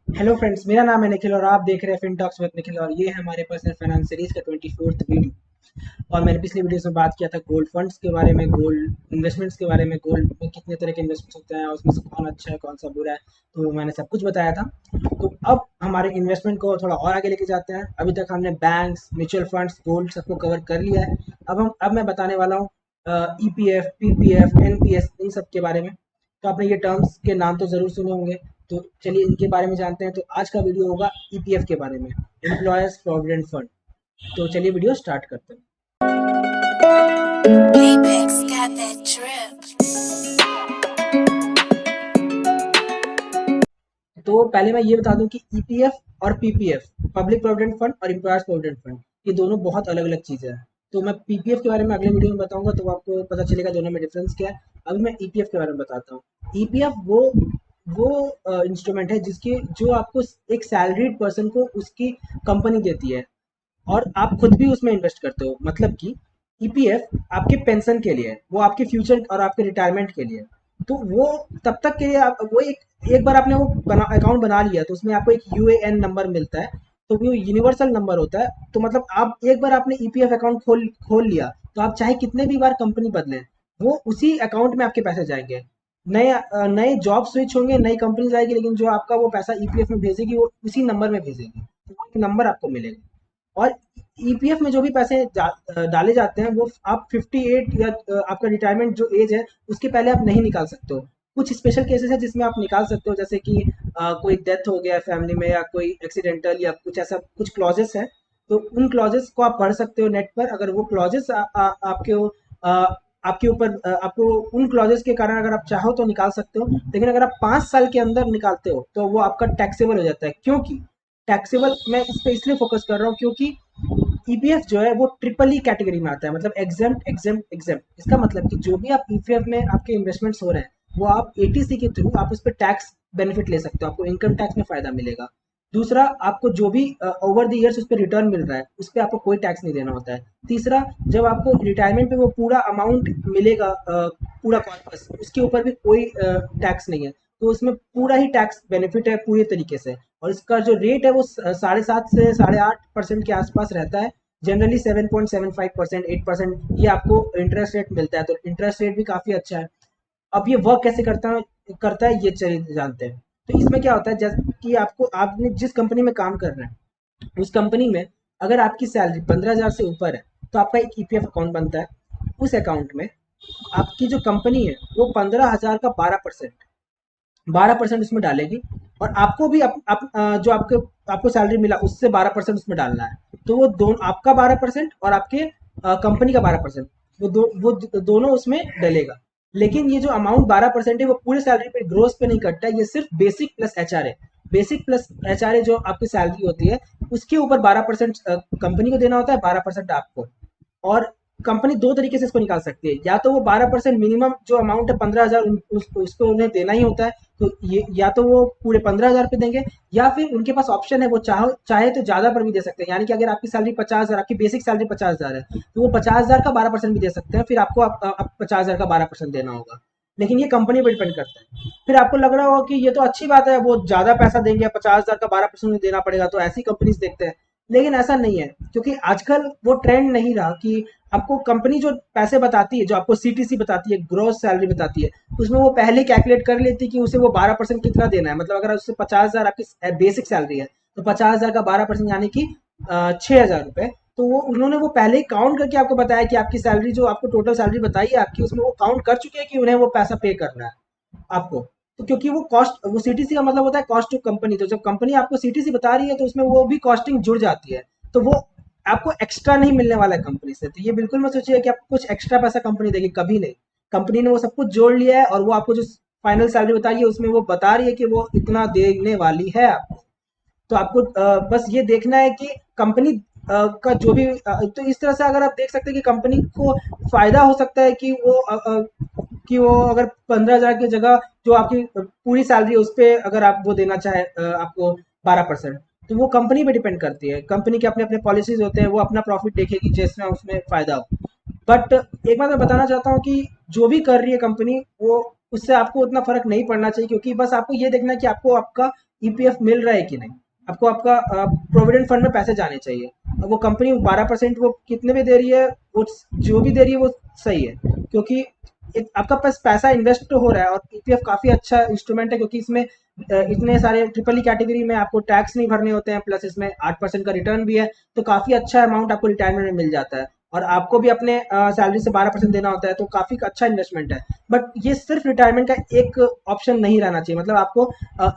Hello friends, मेरा नाम है निखिल और आप देख रहे हैं फिन टॉक्स विद निखिल और ये है हमारे पर्सनल फाइनेंस सीरीज का 24th वीडियो। और मैंने पिछली वीडियोस में बात किया था गोल्ड फंड्स के बारे में, गोल्ड इन्वेस्टमेंट्स के बारे में, गोल्ड में कितने तरह के इन्वेस्टमेंट्स होते हैं और उसमें से कौन अच्छा है कौन सा बुरा है। तो मैंने सब कुछ बताया था। तो अब हमारे इन्वेस्टमेंट को थोड़ा और आगे लेके जाते हैं। अभी तक हमने बैंक्स, म्यूचुअल फंड्स, गोल्ड सबको कवर कर लिया है। अब मैं बताने वाला हूँ ईपीएफ, पीपीएफ, एनपीएस, इन सब के बारे में। तो आपने ये टर्म्स के नाम तो ज़रूर सुने होंगे। तो चलिए इनके बारे में जानते हैं। तो आज का वीडियो होगा ईपीएफ के बारे में, एम्प्लॉयर्स प्रोविडेंट फंड। तो चलिए वीडियो स्टार्ट करते हैं। Apex got that drip. तो पहले मैं ये बता दूं कि ईपीएफ और पीपीएफ, पब्लिक प्रोविडेंट फंड और एम्प्लॉयर्स प्रोविडेंट फंड, ये दोनों बहुत अलग अलग चीज़ें हैं। तो मैं पीपीएफ के बारे में अगले वीडियो में बताऊंगा, तो आपको पता चलेगा दोनों में डिफरेंस क्या है। अभी मैं ईपीएफ के बारे में बताता हूँ। ईपीएफ वो इंस्ट्रूमेंट है जिसके जो आपको एक सैलरीड पर्सन को उसकी कंपनी देती है और आप खुद भी उसमें इन्वेस्ट करते हो। मतलब कि ईपीएफ आपके पेंशन के लिए है, वो आपके फ्यूचर और आपके रिटायरमेंट के लिए है। तो वो तब तक के लिए आप वो एक बार आपने वो अकाउंट बना लिया तो उसमें आपको एक यूएएन नंबर मिलता है। तो वो यूनिवर्सल नंबर होता है। तो मतलब आप एक बार आपने ईपीएफ अकाउंट खोल लिया तो आप चाहे कितने भी बार कंपनी बदलें, वो उसी अकाउंट में आपके पैसे जाएंगे। नए जॉब स्विच होंगे, नई कंपनी जाएगी, लेकिन जो आपका वो पैसा ईपीएफ में भेजेगी वो उसी नंबर में भेजेगी। तो वो एक नंबर आपको मिलेगा। और ईपीएफ में जो भी पैसे डाले जाते हैं वो आप 58 या आपका रिटायरमेंट जो एज है उसके पहले आप नहीं निकाल सकते हो। कुछ स्पेशल केसेस है जिसमें आप निकाल सकते हो, जैसे कि कोई डेथ हो गया फैमिली में या कोई एक्सीडेंटल या कुछ ऐसा कुछ क्लॉजेस है। तो उन क्लॉजेस को आप पढ़ सकते हो नेट पर। अगर वो क्लॉजेस आपके ऊपर आपको उन क्लॉजेस के कारण अगर आप चाहो तो निकाल सकते हो। लेकिन अगर आप 5 साल के अंदर निकालते हो तो वो आपका टैक्सेबल हो जाता है। क्योंकि टैक्सेबल मैं इस पे इसलिए फोकस कर रहा हूँ क्योंकि ईपीएफ जो है वो ट्रिपल ई कैटेगरी में आता है, मतलब एग्जेम्प्ट एग्जेम्प्ट एग्जेम्प्ट। इसका मतलब कि जो भी आप ईपीएफ में आपके इन्वेस्टमेंट्स हो रहे हैं वो आप एटीसी के थ्रू आप उस पर टैक्स बेनिफिट ले सकते हो, आपको इनकम टैक्स में फायदा मिलेगा। दूसरा, आपको जो भी ओवर द इयर्स उस पर रिटर्न मिल रहा है उस पर आपको कोई टैक्स नहीं देना होता है। तीसरा, जब आपको रिटायरमेंट पे वो पूरा अमाउंट मिलेगा, पूरा कॉर्पस, उसके ऊपर भी कोई टैक्स नहीं है। तो उसमें पूरा ही टैक्स बेनिफिट है पूरी तरीके से। और इसका जो रेट है वो 7.5 से 8.5% के आसपास रहता है। जनरली 7.75%, 8% ये आपको इंटरेस्ट रेट मिलता है। तो इंटरेस्ट रेट भी काफ़ी अच्छा है। अब ये वर्क कैसे करता है ये चलिए जानते हैं। तो इसमें क्या होता है, जैसे कि आपने जिस कंपनी में काम कर रहे हैं उस कंपनी में अगर आपकी सैलरी 15,000 से ऊपर है तो आपका एक ईपीएफ अकाउंट बनता है। उस अकाउंट में आपकी जो कंपनी है वो 15,000 का 12% उसमें डालेगी। और आपको भी जो आपको सैलरी मिला उससे 12% उसमें डालना है। तो वो दोनों, आपका 12% और आपके कंपनी का 12%, वो दोनों उसमें डलेगा। लेकिन ये जो अमाउंट 12% है वो पूरे सैलरी पे, ग्रोस पे नहीं कटता है। ये सिर्फ बेसिक प्लस एचआर है। बेसिक प्लस एचआर है जो आपकी सैलरी होती है उसके ऊपर 12% कंपनी को देना होता है, 12% आपको। और कंपनी दो तरीके से इसको निकाल सकती है। या तो वो 12% मिनिमम जो अमाउंट है 15,000 उसको उन्हें देना ही होता है। तो ये या तो वो पूरे 15,000 पे देंगे, या फिर उनके पास ऑप्शन है वो चाहे तो ज़्यादा पर भी दे सकते हैं। यानी कि अगर आपकी सैलरी 50,000, आपकी बेसिक सैलरी 50,000 है तो वो 50,000 का 12% भी दे सकते हैं। फिर आपको 50,000 का 12% देना होगा। लेकिन ये कंपनी पर डिपेंड करता है। फिर आपको लग रहा होगा कि ये तो अच्छी बात है, वो ज़्यादा पैसा देंगे, 50,000 का 12% देना पड़ेगा, तो ऐसी कंपनीज देखते हैं। लेकिन ऐसा नहीं है, क्योंकि आजकल वो ट्रेंड नहीं रहा कि आपको कंपनी जो पैसे बताती है, जो आपको सीटीसी बताती है, ग्रॉस सैलरी बताती है, उसमें वो पहले कैलकुलेट कर लेती है कि उसे वो 12% कितना देना है। मतलब अगर उससे 50,000 आपकी बेसिक सैलरी है तो 50,000 का 12% यानी कि 6,000 रुपये। तो वो उन्होंने वो पहले ही काउंट करके आपको बताया कि आपकी सैलरी, जो आपको टोटल सैलरी बताई है आपकी, उसमें वो काउंट कर चुके हैं कि उन्हें वो पैसा पे करना है आपको। तो क्योंकि वो कॉस्ट, वो सीटीसी का मतलब होता है कॉस्ट टू कंपनी। तो जब कंपनी आपको सीटीसी बता रही है तो उसमें वो भी कॉस्टिंग जुड़ जाती है। तो वो आपको एक्स्ट्रा नहीं मिलने वाला है कंपनी से। तो ये बिल्कुल मत सोचिए कि आपको कुछ एक्स्ट्रा पैसा कंपनी देगी, कभी नहीं। कंपनी ने वो सब कुछ जोड़ लिया है और वो आपको जो फाइनल सैलरी बताई है उसमें वो बता रही है कि वो इतना देने वाली है आपको। तो आपको बस ये देखना है कि कंपनी का जो भी तो इस तरह से अगर आप देख सकते हैं कि कंपनी को फायदा हो सकता है कि वो अगर 15,000 की जगह जो आपकी पूरी सैलरी है उस पर अगर आप वो देना चाहे आपको 12%। तो वो कंपनी पे डिपेंड करती है। कंपनी के अपने अपने पॉलिसीज होते हैं, वो अपना प्रॉफिट देखेगी जिसमें उसमें फायदा हो। बट एक बात मैं बताना चाहता हूँ कि जो भी कर रही है कंपनी, वो उससे आपको उतना फर्क नहीं पड़ना चाहिए, क्योंकि बस आपको ये देखना है कि आपको आपका ईपीएफ मिल रहा है कि नहीं। आपको आपका प्रोविडेंट फंड में पैसे जाने चाहिए। अब वो कंपनी 12% वो कितने में दे रही है, वो जो भी दे रही है वो सही है, क्योंकि आपका पास पैसा इन्वेस्ट तो हो रहा है। और ईपीएफ काफ़ी अच्छा इंस्ट्रूमेंट है, क्योंकि इसमें इतने सारे ट्रिपल ई कैटेगरी में आपको टैक्स नहीं भरने होते हैं, प्लस इसमें 8% का रिटर्न भी है। तो काफ़ी अच्छा अमाउंट आपको रिटायरमेंट में मिल जाता है, और आपको भी अपने सैलरी से 12% देना होता है, तो काफ़ी अच्छा इन्वेस्टमेंट है। बट ये सिर्फ रिटायरमेंट का एक ऑप्शन नहीं रहना चाहिए, मतलब आपको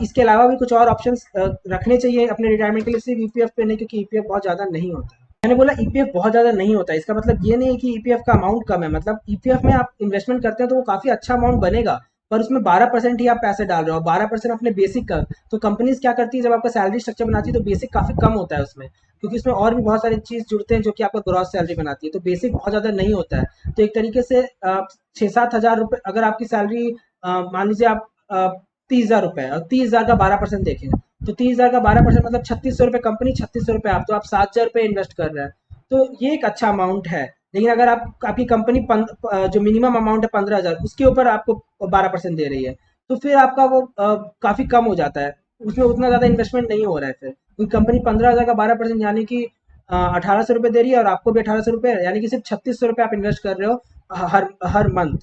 इसके अलावा भी कुछ और ऑप्शंस रखने चाहिए अपने रिटायरमेंट के लिए, सिर्फ ईपीएफ पे नहीं, क्योंकि ईपीएफ बहुत ज़्यादा नहीं होता है। मैंने बोला ईपीएफ बहुत ज़्यादा नहीं होता है, इसका मतलब ये नहीं है कि ईपीएफ का अमाउंट कम है। मतलब ईपीएफ में आप इन्वेस्टमेंट करते हैं तो वो काफ़ी अच्छा अमाउंट बनेगा, पर उसमें 12% ही आप पैसे डाल रहे हो, 12% अपने बेसिक का। तो कंपनीज क्या करती है, जब आपका सैलरी स्ट्रक्चर बनाती है तो बेसिक काफ़ी कम होता है उसमें, क्योंकि इसमें और भी बहुत सारी चीज़ जुड़ते हैं जो कि आपका ग्रॉस सैलरी बनाती है, तो बेसिक बहुत ज़्यादा नहीं होता है। तो एक तरीके से 6-7 हज़ार रुपये अगर आपकी सैलरी, मान लीजिए आप 30,000 रुपये, और 30,000 का 12% देखें, तो 30,000 का 12% मतलब 3600 रुपये कंपनी, 3600 रुपये आप, तो आप 7,000 रुपये इन्वेस्ट कर रहे हैं। तो ये एक अच्छा अमाउंट है। लेकिन अगर आप आपकी कंपनी जो मिनिमम अमाउंट है 15,000, उसके ऊपर आपको 12% दे रही है, तो फिर आपका वो काफ़ी कम हो जाता है, उसमें उतना ज़्यादा इन्वेस्टमेंट नहीं हो रहा है। फिर क्योंकि कंपनी 15,000 का 12% यानी कि 1800 रुपये दे रही है, और आपको भी 1800 रुपये, यानी कि सिर्फ 3600 रुपये आप इन्वेस्ट कर रहे हो हर हर मंथ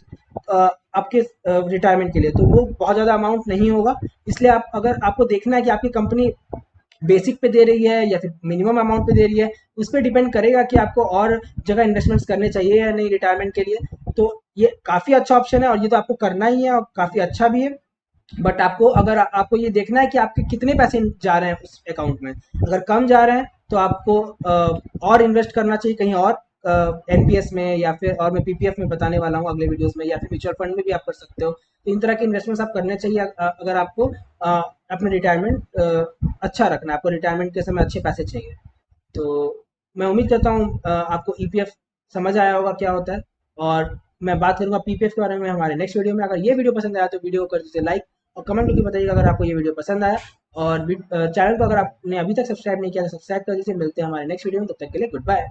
आपके रिटायरमेंट के लिए। तो वो बहुत ज़्यादा अमाउंट नहीं होगा। इसलिए आप, अगर आपको देखना है कि आपकी कंपनी बेसिक पे दे रही है या फिर मिनिमम अमाउंट पे दे रही है, उस पर डिपेंड करेगा कि आपको और जगह इन्वेस्टमेंट्स करने चाहिए या नहीं रिटायरमेंट के लिए। तो ये काफ़ी अच्छा ऑप्शन है, और ये तो आपको करना ही है, और काफ़ी अच्छा भी है। बट आपको, अगर आपको ये देखना है कि आपके कितने पैसे जा रहे हैं उस अकाउंट में। अगर कम जा रहे हैं तो आपको और इन्वेस्ट करना चाहिए कहीं और, एनपीएस में, या फिर और मैं पीपीएफ में बताने वाला हूँ अगले वीडियोस में, या फिर म्यूचुअल फंड में भी आप कर सकते हो। तो इन तरह के इन्वेस्टमेंट्स आप करने चाहिए अगर आपको अपना रिटायरमेंट अच्छा रखना है, आपको रिटायरमेंट के समय अच्छे पैसे चाहिए। तो मैं उम्मीद करता हूँ आपको ईपीएफ समझ आया होगा क्या होता है, और मैं बात करूँगा पीपीएफ के बारे में हमारे नेक्स्ट वीडियो में। अगर ये वीडियो पसंद आया तो वीडियो को कर दीजिए लाइक, और कमेंट करके बताइएगा अगर आपको ये वीडियो पसंद आया। और चैनल को अगर आपने अभी तक सब्सक्राइब नहीं किया तो सब्सक्राइब कर दीजिए। मिलते हैं हमारे नेक्स्ट वीडियो में, तब तक के लिए गुड बाय।